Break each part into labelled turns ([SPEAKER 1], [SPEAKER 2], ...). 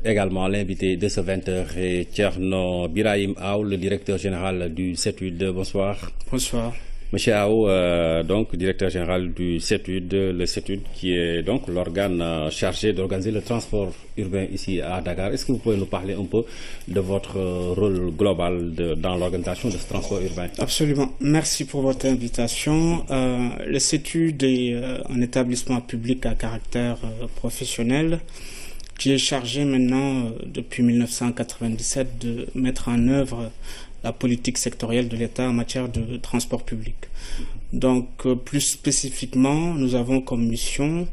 [SPEAKER 1] Également, l'invité de ce 20h est Thierno Birahim Aou, le directeur général du CETUD. Bonsoir.
[SPEAKER 2] Bonsoir.
[SPEAKER 1] Monsieur Aou, donc directeur général du CETUD, le CETUD qui est donc l'organe chargé d'organiser le transport urbain ici à Dakar. Est-ce que vous pouvez nous parler un peu de votre rôle global dans l'organisation de ce transport urbain?
[SPEAKER 2] Absolument. Merci pour votre invitation. Le CETUD est un établissement public à caractère professionnel qui est chargé maintenant, depuis 1997, de mettre en œuvre la politique sectorielle de l'État en matière de transport public. Donc, plus spécifiquement, nous avons comme mission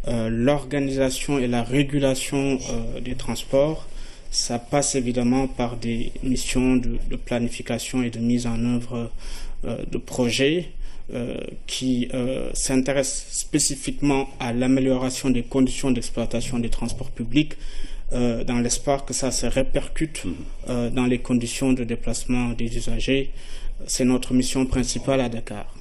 [SPEAKER 2] l'organisation et la régulation des transports. Ça passe évidemment par des missions de planification et de mise en œuvre de projets qui s'intéressent spécifiquement à l'amélioration des conditions d'exploitation des transports publics, dans l'espoir que ça se répercute dans les conditions de déplacement des usagers. C'est notre mission principale à Dakar.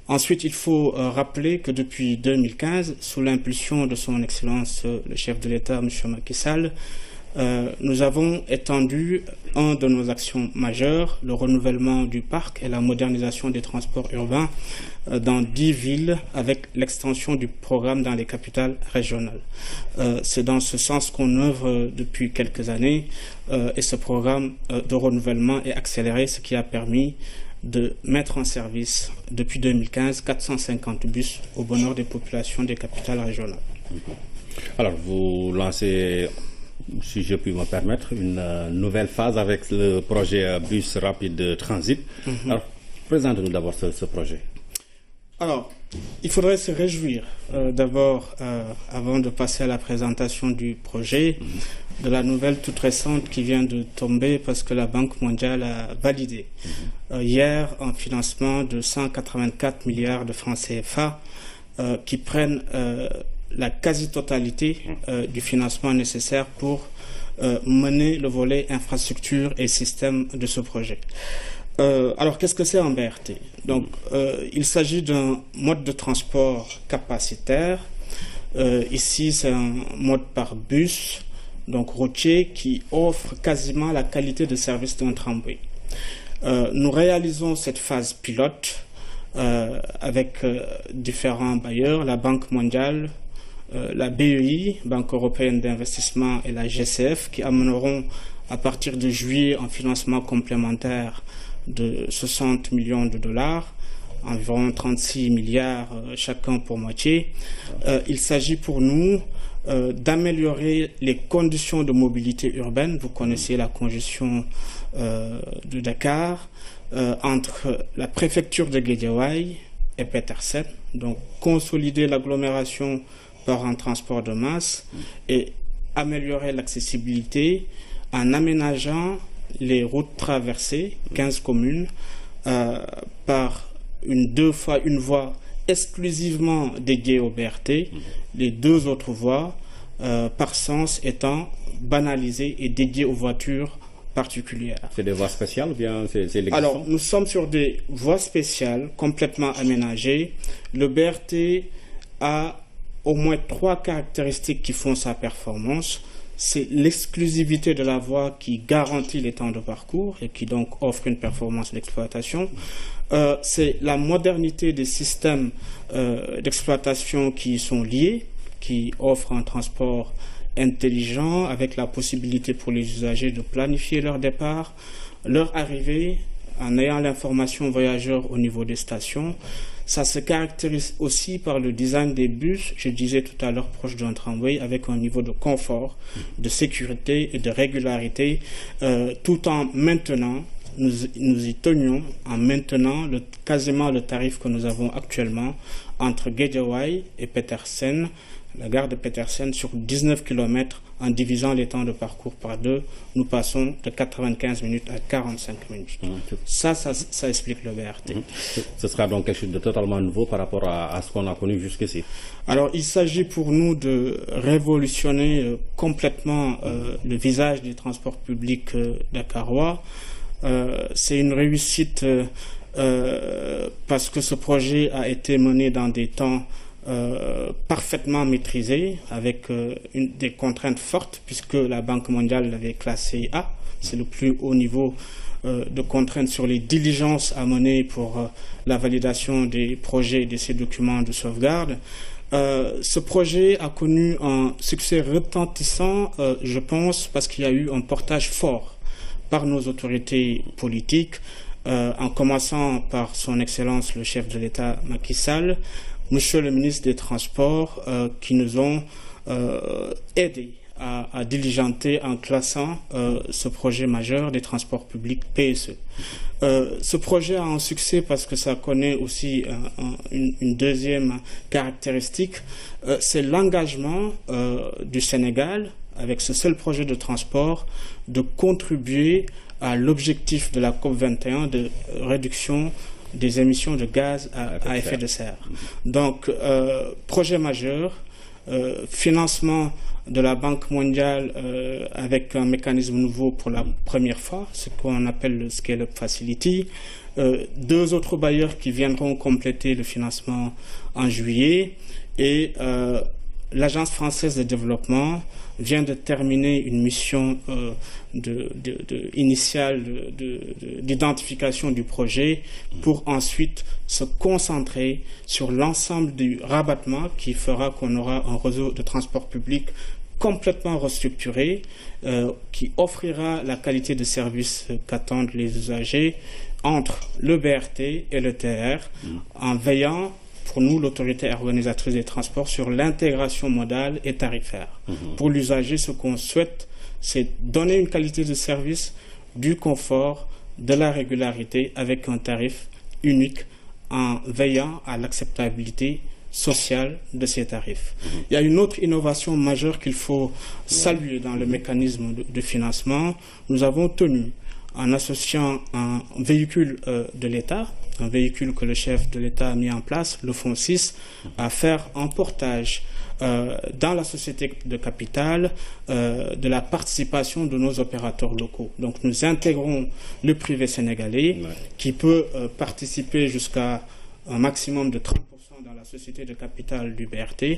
[SPEAKER 2] Ensuite, il faut rappeler que depuis 2015, sous l'impulsion de son Excellence le chef de l'État, M. Macky Sall, nous avons étendu un de nos actions majeures, le renouvellement du parc et la modernisation des transports urbains dans 10 villes avec l'extension du programme dans les capitales régionales. C'est dans ce sens qu'on œuvre depuis quelques années et ce programme de renouvellement est accéléré, ce qui a permis de mettre en service depuis 2015 450 bus au bonheur des populations des capitales régionales.
[SPEAKER 1] Alors, vous lancez, si je puis me permettre, une nouvelle phase avec le projet Bus Rapide Transit. Alors, présentez-nous d'abord ce projet.
[SPEAKER 2] Alors, il faudrait se réjouir d'abord, avant de passer à la présentation du projet, de la nouvelle toute récente qui vient de tomber parce que la Banque mondiale a validé hier un financement de 184 milliards de francs CFA qui prennent la quasi-totalité du financement nécessaire pour mener le volet infrastructure et système de ce projet. Alors, qu'est-ce que c'est un BRT? Donc, il s'agit d'un mode de transport capacitaire. Ici, c'est un mode par bus, donc routier, qui offre quasiment la qualité de service d'un tramway. Nous réalisons cette phase pilote avec différents bailleurs, la Banque mondiale, la BEI, Banque européenne d'investissement, et la GCF, qui amèneront à partir de juillet un financement complémentaire de 60 millions de dollars, environ 36 milliards chacun pour moitié. Il s'agit pour nous d'améliorer les conditions de mobilité urbaine. Vous connaissez la congestion de Dakar entre la préfecture de Guédiawaye et Petersen. Donc, consolider l'agglomération par un transport de masse et améliorer l'accessibilité en aménageant les routes traversées, 15 communes, par une voie exclusivement dédiée au BRT, les 2 autres voies par sens étant banalisées et dédiées aux voitures particulières.
[SPEAKER 1] C'est des voies spéciales ou bien c'est l'existant?
[SPEAKER 2] Alors, nous sommes sur des voies spéciales complètement aménagées. Le BRT a au moins 3 caractéristiques qui font sa performance. C'est l'exclusivité de la voie qui garantit les temps de parcours et qui donc offre une performance d'exploitation. C'est la modernité des systèmes d'exploitation qui y sont liés, qui offrent un transport intelligent avec la possibilité pour les usagers de planifier leur départ, leur arrivée en ayant l'information voyageur au niveau des stations. Ça se caractérise aussi par le design des bus, je disais tout à l'heure, proche d'un tramway, avec un niveau de confort, de sécurité et de régularité, tout en maintenant, nous y tenions, en maintenant quasiment le tarif que nous avons actuellement entre Guédiawaye et Petersen, la gare de Petersen, sur 19 km, en divisant les temps de parcours par 2, nous passons de 95 minutes à 45 minutes. Ça explique le BRT.
[SPEAKER 1] Ce sera donc quelque chose de totalement nouveau par rapport à ce qu'on a connu jusqu'ici.
[SPEAKER 2] Alors, il s'agit pour nous de révolutionner complètement le visage du transport public dakarois. C'est une réussite parce que ce projet a été mené dans des temps parfaitement maîtrisé, avec des contraintes fortes, puisque la Banque mondiale l'avait classé A. C'est le plus haut niveau de contraintes sur les diligences à mener pour la validation des projets et de ces documents de sauvegarde. Ce projet a connu un succès retentissant, je pense, parce qu'il y a eu un portage fort par nos autorités politiques, en commençant par son Excellence le chef de l'État Macky Sall, Monsieur le ministre des Transports, qui nous ont aidés à diligenter en classant ce projet majeur des transports publics PSE. Ce projet a un succès parce que ça connaît aussi une deuxième caractéristique, c'est l'engagement du Sénégal, avec ce seul projet de transport, de contribuer à l'objectif de la COP21 de réduction des émissions de gaz à effet de serre. Donc, projet majeur, financement de la Banque mondiale avec un mécanisme nouveau pour la première fois, ce qu'on appelle le Scale-up Facility. 2 autres bailleurs qui viendront compléter le financement en juillet. Et l'Agence française de développement vient de terminer une mission initiale d'identification du projet pour ensuite se concentrer sur l'ensemble du rabattement qui fera qu'on aura un réseau de transport public complètement restructuré, qui offrira la qualité de service qu'attendent les usagers entre le BRT et le TER, en veillant pour nous, l'autorité organisatrice des transports, sur l'intégration modale et tarifaire. Pour l'usager, ce qu'on souhaite, c'est donner une qualité de service, du confort, de la régularité avec un tarif unique en veillant à l'acceptabilité sociale de ces tarifs. Il y a une autre innovation majeure qu'il faut saluer dans le mécanisme de financement. Nous avons tenu, en associant un véhicule de l'État, un véhicule que le chef de l'État a mis en place, le Fonds 6, à faire un portage dans la société de capital de la participation de nos opérateurs locaux. Donc nous intégrons le privé sénégalais qui peut participer jusqu'à un maximum de 30% dans la société de capital du BRT,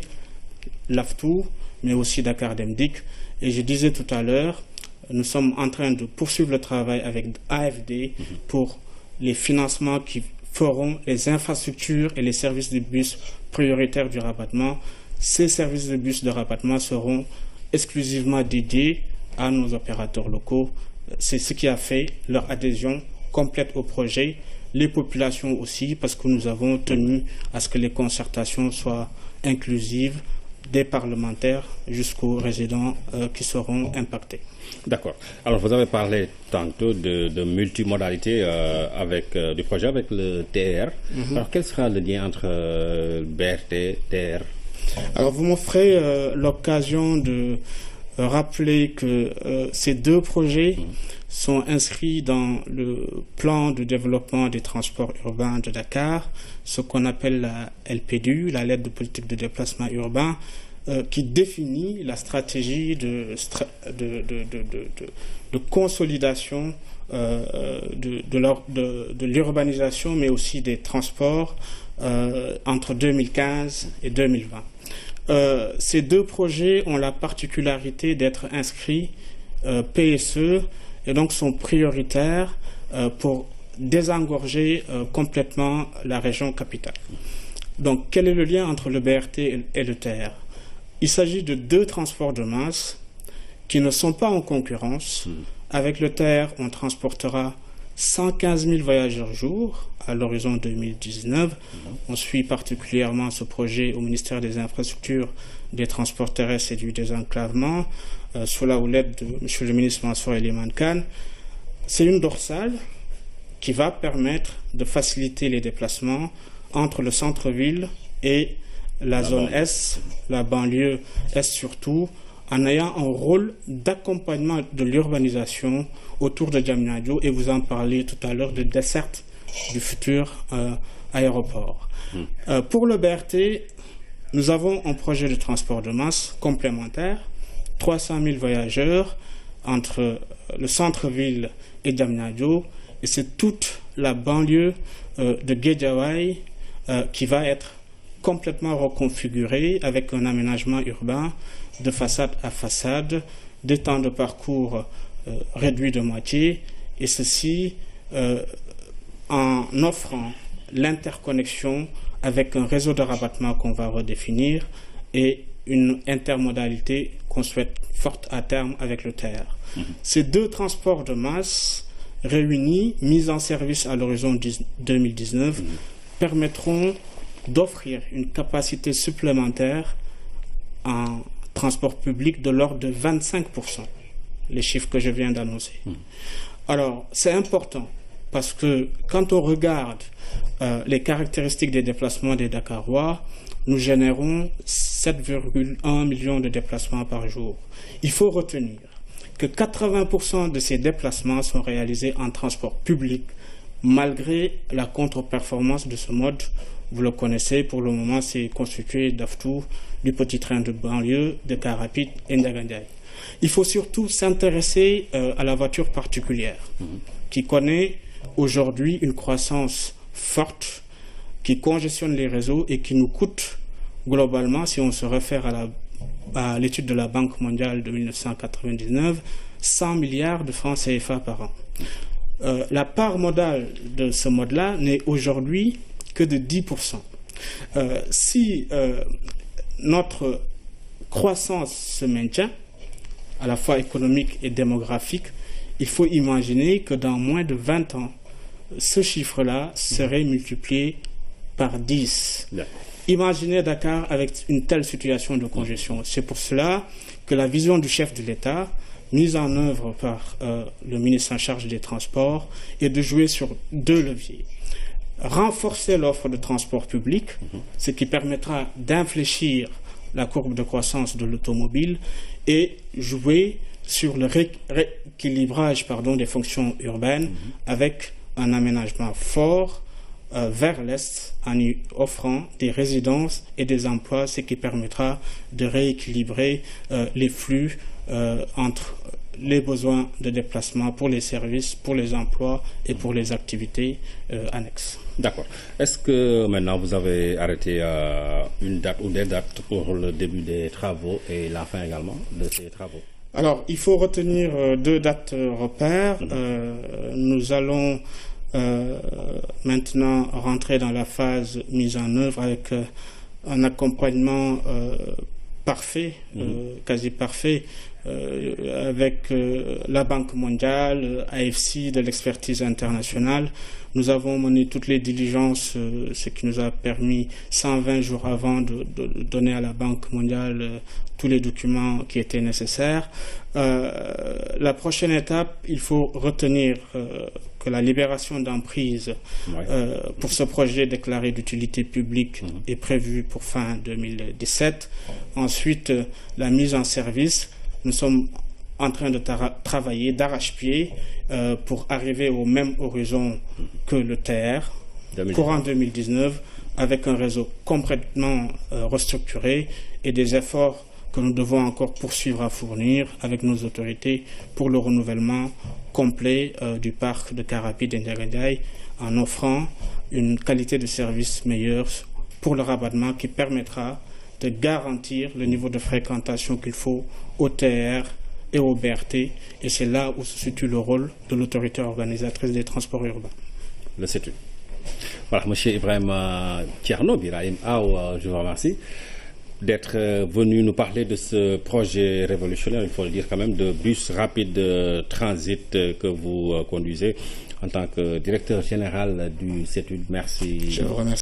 [SPEAKER 2] l'AFTU, mais aussi Dakar Demdik. Et je disais tout à l'heure, nous sommes en train de poursuivre le travail avec AFD pour les financements qui feront les infrastructures et les services de bus prioritaires du rabattement. Ces services de bus de rabattement seront exclusivement dédiés à nos opérateurs locaux. C'est ce qui a fait leur adhésion complète au projet. Les populations aussi, parce que nous avons tenu à ce que les concertations soient inclusives, des parlementaires jusqu'aux résidents qui seront impactés.
[SPEAKER 1] D'accord. Alors, vous avez parlé tantôt de multimodalité du projet avec le TER. Alors, quel sera le lien entre BRT, TER?
[SPEAKER 2] Alors, vous m'offrez l'occasion de rappeler que ces 2 projets sont inscrits dans le plan de développement des transports urbains de Dakar, ce qu'on appelle la LPDU, la lettre de politique de déplacement urbain, qui définit la stratégie de consolidation de l'urbanisation, mais aussi des transports entre 2015 et 2020. Ces 2 projets ont la particularité d'être inscrits PSE et donc sont prioritaires pour désengorger complètement la région capitale. Donc, quel est le lien entre le BRT et le TER? Il s'agit de 2 transports de masse qui ne sont pas en concurrence. Avec le TER, on transportera 115 000 voyageurs jour à l'horizon 2019. On suit particulièrement ce projet au ministère des Infrastructures, des Transports terrestres et du désenclavement, sous la houlette de M. le ministre Mansour Eliman Khan. C'est une dorsale qui va permettre de faciliter les déplacements entre le centre-ville et la zone Est, la banlieue Est surtout, en ayant un rôle d'accompagnement de l'urbanisation autour de Diamniadio, et vous en parlez tout à l'heure de desserte du futur aéroport. Pour le BRT, nous avons un projet de transport de masse complémentaire, 300 000 voyageurs entre le centre-ville et Diamniadio, et c'est toute la banlieue de Guédiawaye qui va être complètement reconfiguré avec un aménagement urbain de façade à façade, des temps de parcours réduits de moitié, et ceci en offrant l'interconnexion avec un réseau de rabattement qu'on va redéfinir et une intermodalité qu'on souhaite forte à terme avec le TER. Ces deux transports de masse réunis, mis en service à l'horizon 2019, permettront d'offrir une capacité supplémentaire en transport public de l'ordre de 25%, les chiffres que je viens d'annoncer. Alors, c'est important parce que quand on regarde les caractéristiques des déplacements des Dakarois, nous générons 7,1 millions de déplacements par jour. Il faut retenir que 80% de ces déplacements sont réalisés en transport public, malgré la contre-performance de ce mode. Vous le connaissez, pour le moment, c'est constitué d'Aftou, du petit train de banlieue, de car rapide et Ndiagandiaye. Il faut surtout s'intéresser à la voiture particulière, qui connaît aujourd'hui une croissance forte, qui congestionne les réseaux et qui nous coûte globalement, si on se réfère à l'étude de la Banque mondiale de 1999, 100 milliards de francs CFA par an. La part modale de ce mode-là n'est aujourd'hui que de 10%. Si notre croissance se maintient, à la fois économique et démographique, il faut imaginer que dans moins de 20 ans, ce chiffre-là serait multiplié par 10. Imaginez Dakar avec une telle situation de congestion. C'est pour cela que la vision du chef de l'État, mise en œuvre par le ministre en charge des Transports, est de jouer sur deux leviers. Renforcer l'offre de transport public, ce qui permettra d'infléchir la courbe de croissance de l'automobile, et jouer sur le rééquilibrage des fonctions urbaines avec un aménagement fort vers l'Est en y offrant des résidences et des emplois, ce qui permettra de rééquilibrer les flux entre les besoins de déplacement pour les services, pour les emplois et pour les activités annexes.
[SPEAKER 1] D'accord. Est-ce que maintenant vous avez arrêté une date ou des dates pour le début des travaux et la fin également de ces travaux?
[SPEAKER 2] Alors, il faut retenir deux dates repères. Nous allons maintenant rentrer dans la phase mise en œuvre avec un accompagnement parfait, quasi parfait, avec la Banque mondiale, AFC, de l'expertise internationale. Nous avons mené toutes les diligences, ce qui nous a permis 120 jours avant de donner à la Banque mondiale tous les documents qui étaient nécessaires. La prochaine étape, il faut retenir que la libération d'emprise pour ce projet déclaré d'utilité publique est prévue pour fin 2017. Ensuite, la mise en service. Nous sommes en train de travailler d'arrache-pied pour arriver au même horizon que le TER, courant 2019, avec un réseau complètement restructuré et des efforts que nous devons encore poursuivre à fournir avec nos autorités pour le renouvellement complet du parc de car rapide et Ndiagandiaye, en offrant une qualité de service meilleure pour le rabattement qui permettra de garantir le niveau de fréquentation qu'il faut au TER et au BRT, et c'est là où se situe le rôle de l'autorité organisatrice des transports urbains.
[SPEAKER 1] Le CETUD. Voilà, M. Ibrahim Thierno Birahim Aw, je vous remercie d'être venu nous parler de ce projet révolutionnaire, il faut le dire quand même, de bus rapide transit que vous conduisez en tant que directeur général du CETUD. Merci.
[SPEAKER 2] Je vous remercie.